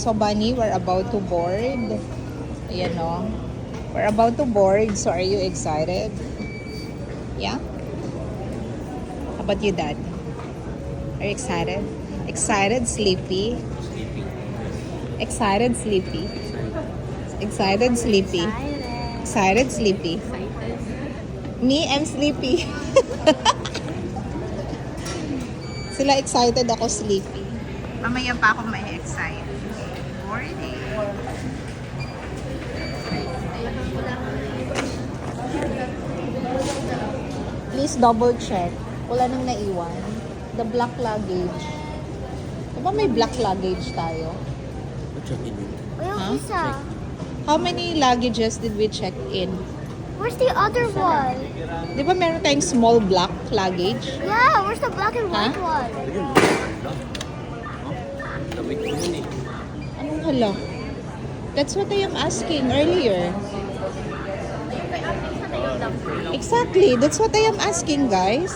So, Bunny, we're about to board. Ayan, no? We're about to board. So, are you excited? Yeah? How about you, Dad? Are you excited? Excited, sleepy? Excited, sleepy? Excited, sleepy? Excited, sleepy? Me, I'm sleepy. Sila excited, ako sleepy. Mamaya pa ako may excite. Morning. Please double check. Wala nang naiwan. The black luggage. Diba may black luggage tayo? Where's Isa? How many luggages did we check in? Where's the other one? Di ba meron tayong small black luggage? Yeah, where's the black and white one? Anong hala? That's what I am asking earlier. Exactly. That's what I am asking, guys.